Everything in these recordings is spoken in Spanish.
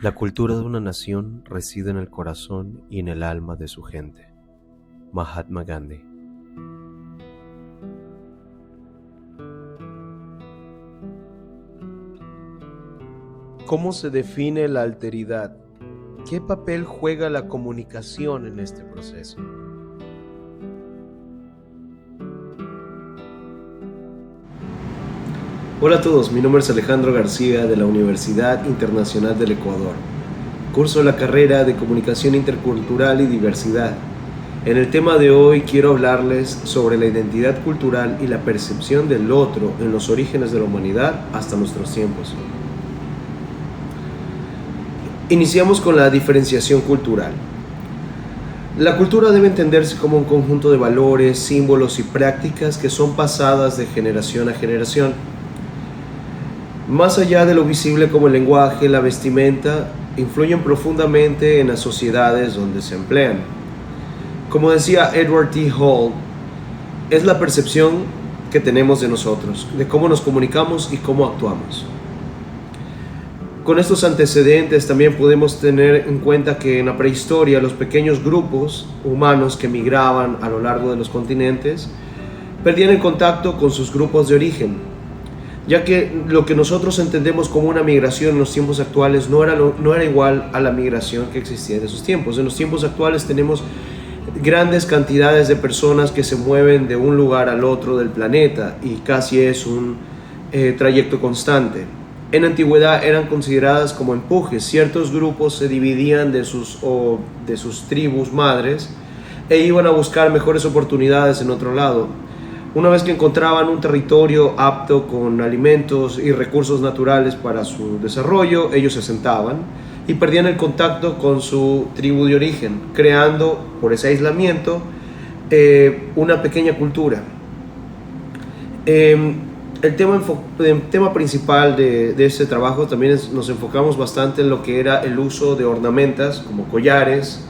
La cultura de una nación reside en el corazón y en el alma de su gente. Mahatma Gandhi. ¿Cómo se define la alteridad? ¿Qué papel juega la comunicación en este proceso? Hola a todos, mi nombre es Alejandro García de la Universidad Internacional del Ecuador. Curso la carrera de Comunicación Intercultural y Diversidad. En el tema de hoy quiero hablarles sobre la identidad cultural y la percepción del otro en los orígenes de la humanidad hasta nuestros tiempos. Iniciamos con la diferenciación cultural. La cultura debe entenderse como un conjunto de valores, símbolos y prácticas que son pasadas de generación a generación. Más allá de lo visible como el lenguaje, la vestimenta, influyen profundamente en las sociedades donde se emplean. Como decía Edward T. Hall, es la percepción que tenemos de nosotros, de cómo nos comunicamos y cómo actuamos. Con estos antecedentes también podemos tener en cuenta que en la prehistoria los pequeños grupos humanos que migraban a lo largo de los continentes perdían el contacto con sus grupos de origen, ya que lo que nosotros entendemos como una migración en los tiempos actuales no era igual a la migración que existía en esos tiempos. En los tiempos actuales tenemos grandes cantidades de personas que se mueven de un lugar al otro del planeta y casi es un trayecto constante. En la antigüedad eran consideradas como empujes. Ciertos grupos se dividían de sus tribus madres e iban a buscar mejores oportunidades en otro lado. Una vez que encontraban un territorio apto con alimentos y recursos naturales para su desarrollo, ellos se asentaban y perdían el contacto con su tribu de origen, creando por ese aislamiento una pequeña cultura. El tema principal de este trabajo también nos enfocamos bastante en lo que era el uso de ornamentas como collares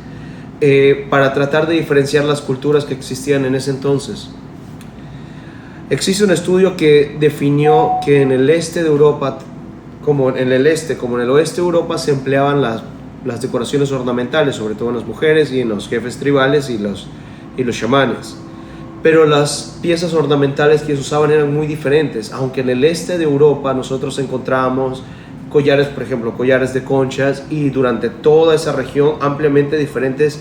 para tratar de diferenciar las culturas que existían en ese entonces. Existe un estudio que definió que en el este de Europa, como en el oeste de Europa, se empleaban las decoraciones ornamentales, sobre todo en las mujeres y en los jefes tribales y los chamanes. Pero las piezas ornamentales que se usaban eran muy diferentes. Aunque en el este de Europa nosotros encontrábamos collares, por ejemplo, collares de conchas, y durante toda esa región ampliamente diferentes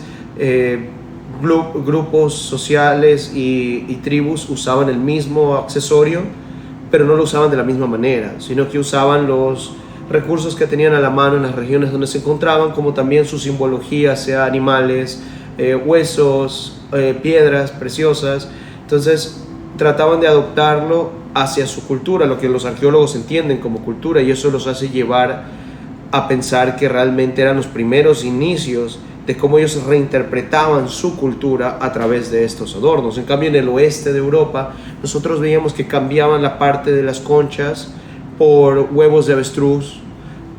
grupos sociales y tribus usaban el mismo accesorio, pero no lo usaban de la misma manera, sino que usaban los recursos que tenían a la mano en las regiones donde se encontraban, como también su simbología, sea animales, huesos, piedras preciosas. Entonces trataban de adoptarlo hacia su cultura, lo que los arqueólogos entienden como cultura, y eso los hace llevar a pensar que realmente eran los primeros inicios de cómo ellos reinterpretaban su cultura a través de estos adornos. En cambio, en el oeste de Europa, nosotros veíamos que cambiaban la parte de las conchas por huevos de avestruz,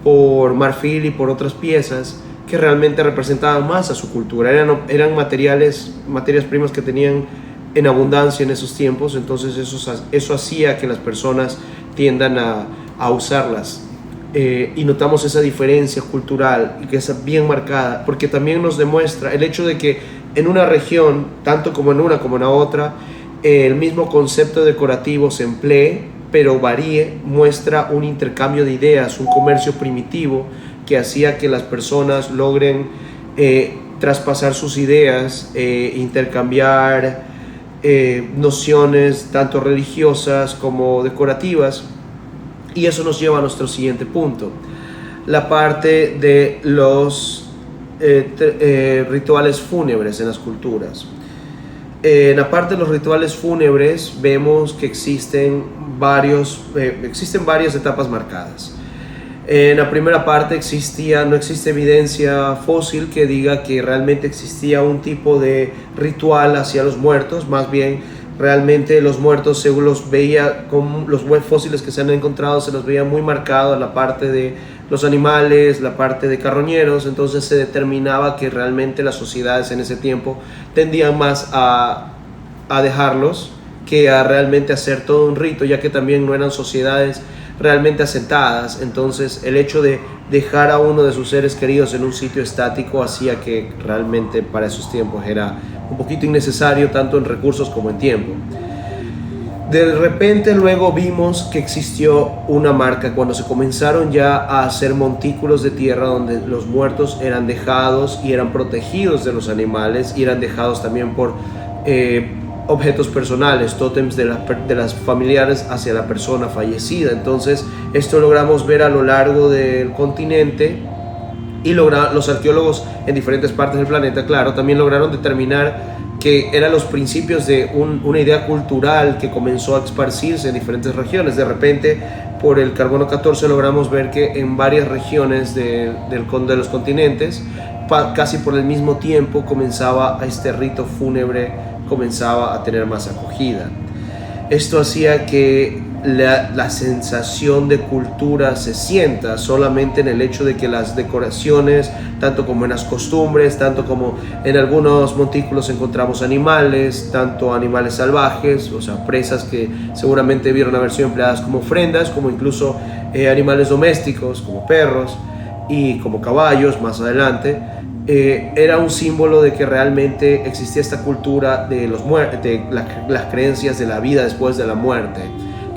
por marfil y por otras piezas que realmente representaban más a su cultura. Eran materias primas que tenían en abundancia en esos tiempos, entonces eso hacía que las personas tiendan a usarlas. Y notamos esa diferencia cultural y que es bien marcada, porque también nos demuestra el hecho de que en una región, tanto como en una como en la otra, el mismo concepto decorativo se emplee, pero varíe, muestra un intercambio de ideas, un comercio primitivo que hacía que las personas logren traspasar sus ideas, intercambiar nociones tanto religiosas como decorativas. Y eso nos lleva a nuestro siguiente punto, la parte de los rituales fúnebres en las culturas. En la parte de los rituales fúnebres vemos que existen varias etapas marcadas. En la primera parte no existe evidencia fósil que diga que realmente existía un tipo de ritual hacia los muertos, más bien realmente los muertos, según los veía, con los fósiles que se han encontrado, se los veía muy marcado la parte de los animales, la parte de carroñeros. Entonces se determinaba que realmente las sociedades en ese tiempo tendían más a dejarlos que a realmente hacer todo un rito, ya que también no eran sociedades realmente asentadas. Entonces el hecho de dejar a uno de sus seres queridos en un sitio estático hacía que realmente para esos tiempos era un poquito innecesario, tanto en recursos como en tiempo. De repente luego vimos que existió una marca cuando se comenzaron ya a hacer montículos de tierra donde los muertos eran dejados y eran protegidos de los animales, y eran dejados también por objetos personales, tótems de las familiares hacia la persona fallecida. Entonces esto logramos ver a lo largo del continente, y los arqueólogos en diferentes partes del planeta, claro, también lograron determinar que eran los principios de una idea cultural que comenzó a esparcirse en diferentes regiones. De repente, por el carbono 14 logramos ver que en varias regiones de los continentes, casi por el mismo tiempo, comenzaba este rito fúnebre, comenzaba a tener más acogida. Esto hacía que la sensación de cultura se sienta solamente en el hecho de que las decoraciones, tanto como en las costumbres, tanto como en algunos montículos encontramos animales, tanto animales salvajes, o sea, presas que seguramente vieron haber sido empleadas como ofrendas, como incluso animales domésticos como perros y como caballos más adelante. Era un símbolo de que realmente existía esta cultura de las creencias de la vida después de la muerte,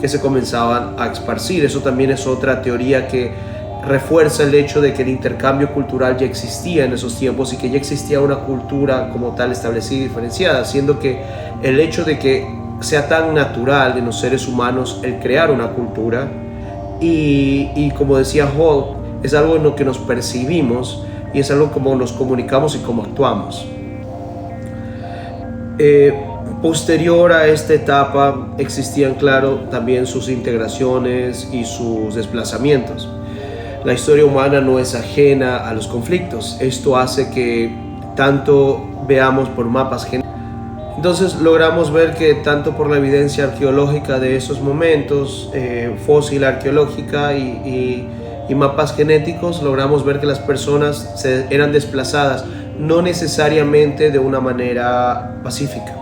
que se comenzaban a esparcir. Eso también es otra teoría que refuerza el hecho de que el intercambio cultural ya existía en esos tiempos y que ya existía una cultura como tal establecida y diferenciada, siendo que el hecho de que sea tan natural en los seres humanos el crear una cultura y como decía Hall, es algo en lo que nos percibimos y es algo como nos comunicamos y cómo actuamos. Posterior a esta etapa existían, claro, también sus integraciones y sus desplazamientos. La historia humana no es ajena a los conflictos. Esto hace que tanto veamos por mapas genéticos. Entonces logramos ver que tanto por la evidencia arqueológica de esos momentos, fósil arqueológica y mapas genéticos, logramos ver que las personas eran desplazadas, no necesariamente de una manera pacífica.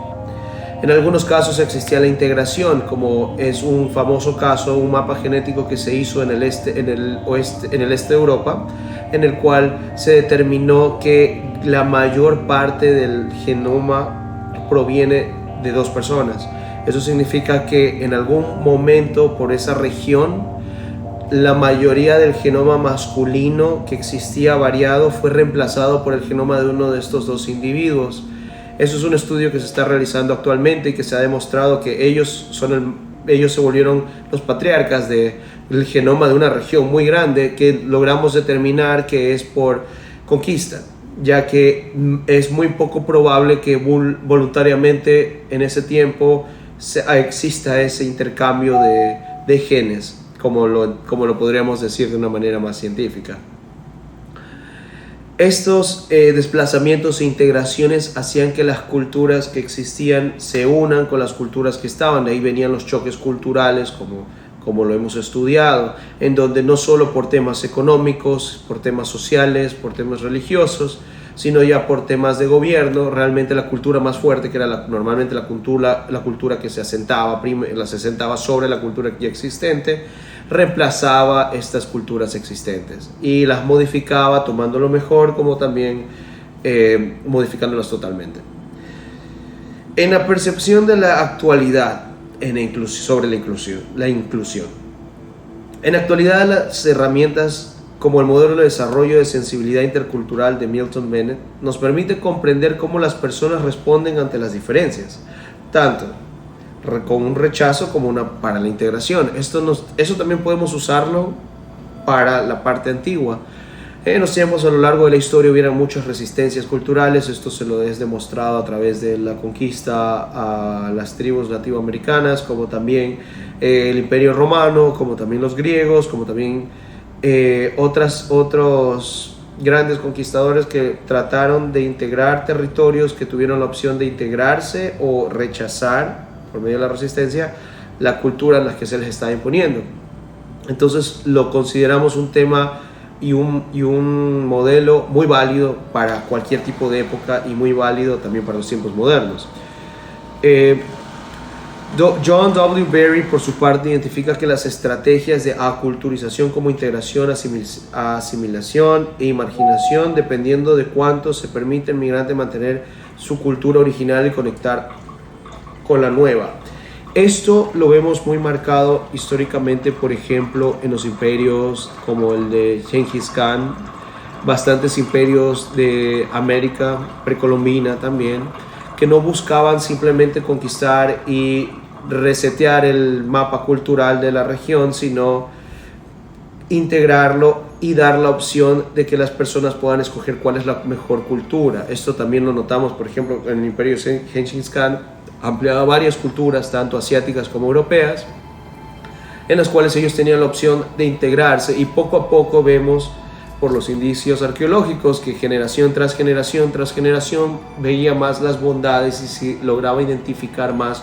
En algunos casos existía la integración, como es un famoso caso, un mapa genético que se hizo en el este de Europa, en el cual se determinó que la mayor parte del genoma proviene de dos personas. Eso significa que en algún momento por esa región la mayoría del genoma masculino que existía variado fue reemplazado por el genoma de uno de estos dos individuos. Eso es un estudio que se está realizando actualmente y que se ha demostrado que ellos se volvieron los patriarcas del genoma de una región muy grande, que logramos determinar que es por conquista, ya que es muy poco probable que voluntariamente en ese tiempo exista ese intercambio de genes, como lo podríamos decir de una manera más científica. Estos desplazamientos e integraciones hacían que las culturas que existían se unan con las culturas que estaban. De ahí venían los choques culturales, como lo hemos estudiado, en donde no solo por temas económicos, por temas sociales, por temas religiosos, sino ya por temas de gobierno, realmente la cultura más fuerte, que era normalmente la cultura que se asentaba sobre la cultura ya existente, reemplazaba estas culturas existentes y las modificaba, tomando lo mejor como también modificándolas totalmente. En la percepción de la actualidad sobre la inclusión. En la actualidad, las herramientas como el modelo de desarrollo de sensibilidad intercultural de Milton Bennett nos permite comprender cómo las personas responden ante las diferencias, tanto con un rechazo como para la integración. Eso también podemos usarlo para la parte antigua. En los tiempos a lo largo de la historia hubieron muchas resistencias culturales. Esto se lo es demostrado a través de la conquista a las tribus nativoamericanas, como también el Imperio Romano, como también los griegos, como también otros grandes conquistadores que trataron de integrar territorios que tuvieron la opción de integrarse o rechazar por medio de la resistencia la cultura en la que se les está imponiendo. Entonces lo consideramos un tema y un modelo muy válido para cualquier tipo de época y muy válido también para los tiempos modernos. John W. Berry, por su parte, identifica que las estrategias de aculturización como integración, asimilación e marginación, dependiendo de cuánto se permite al migrante mantener su cultura original y conectar con la nueva. Esto lo vemos muy marcado históricamente, por ejemplo, en los imperios como el de Genghis Khan, bastantes imperios de América precolombina también, que no buscaban simplemente conquistar y resetear el mapa cultural de la región, sino integrarlo y dar la opción de que las personas puedan escoger cuál es la mejor cultura. Esto también lo notamos, por ejemplo, en el imperio de Genghis Khan, ampliaba varias culturas, tanto asiáticas como europeas, en las cuales ellos tenían la opción de integrarse, y poco a poco vemos por los indicios arqueológicos que generación tras generación veía más las bondades y se lograba identificar más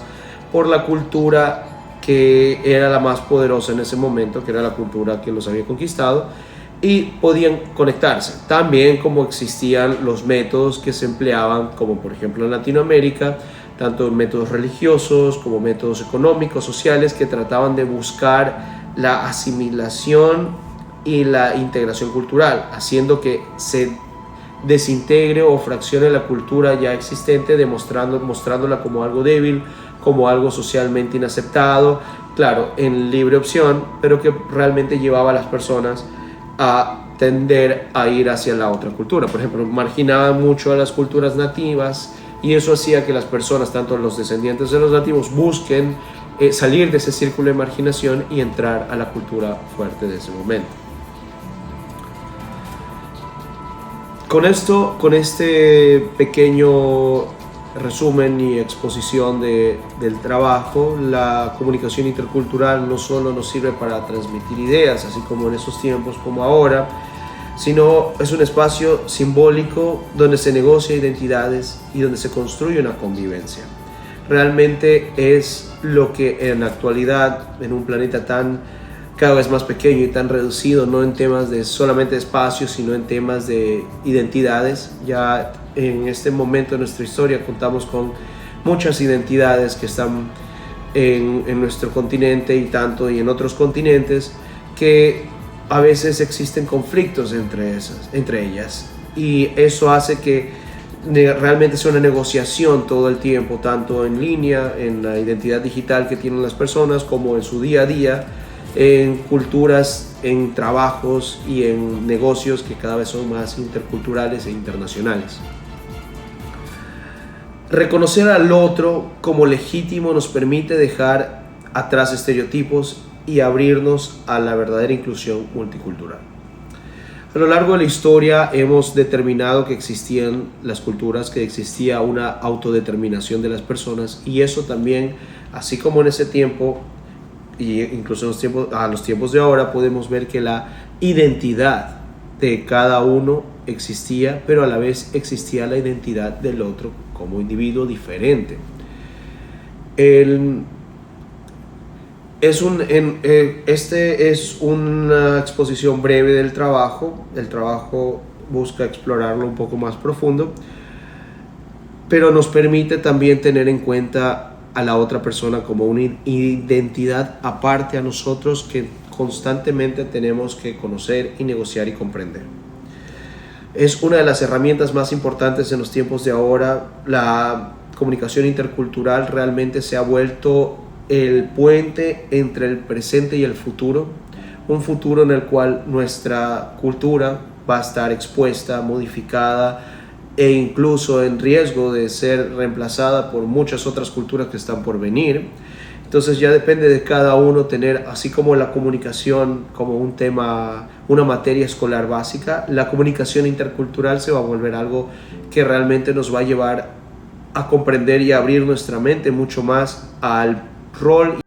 por la cultura que era la más poderosa en ese momento, que era la cultura que los había conquistado, y podían conectarse. También como existían los métodos que se empleaban, como por ejemplo en Latinoamérica, tanto métodos religiosos como métodos económicos, sociales, que trataban de buscar la asimilación y la integración cultural, haciendo que se desintegre o fraccione la cultura ya existente, mostrándola como algo débil, como algo socialmente inaceptado, claro, en libre opción, pero que realmente llevaba a las personas a tender a ir hacia la otra cultura. Por ejemplo, marginaban mucho a las culturas nativas, y eso hacía que las personas, tanto los descendientes de los nativos, busquen salir de ese círculo de marginación y entrar a la cultura fuerte de ese momento. Con este pequeño resumen y exposición del trabajo, la comunicación intercultural no solo nos sirve para transmitir ideas, así como en esos tiempos como ahora, sino es un espacio simbólico donde se negocia identidades y donde se construye una convivencia. Realmente es lo que en la actualidad, en un planeta cada vez más pequeño y tan reducido, no en temas de solamente espacios, sino en temas de identidades. Ya en este momento de nuestra historia contamos con muchas identidades que están en nuestro continente y en otros continentes, que a veces existen conflictos entre ellas, y eso hace que realmente sea una negociación todo el tiempo, tanto en línea, en la identidad digital que tienen las personas, como en su día a día, en culturas, en trabajos y en negocios que cada vez son más interculturales e internacionales. Reconocer al otro como legítimo nos permite dejar atrás estereotipos y abrirnos a la verdadera inclusión multicultural. A lo largo de la historia hemos determinado que existían las culturas, que existía una autodeterminación de las personas, y eso también, así como en ese tiempo, y incluso a los tiempos de ahora, podemos ver que la identidad de cada uno existía, pero a la vez existía la identidad del otro como individuo diferente. Este es una exposición breve del trabajo. El trabajo busca explorarlo un poco más profundo, pero nos permite también tener en cuenta a la otra persona como una identidad aparte a nosotros, que constantemente tenemos que conocer y negociar y comprender. Es una de las herramientas más importantes en los tiempos de ahora. La comunicación intercultural realmente se ha vuelto el puente entre el presente y el futuro, un futuro en el cual nuestra cultura va a estar expuesta, modificada, e incluso en riesgo de ser reemplazada por muchas otras culturas que están por venir. Entonces ya depende de cada uno tener, así como la comunicación como un tema, una materia escolar básica, la comunicación intercultural se va a volver algo que realmente nos va a llevar a comprender y a abrir nuestra mente mucho más al rol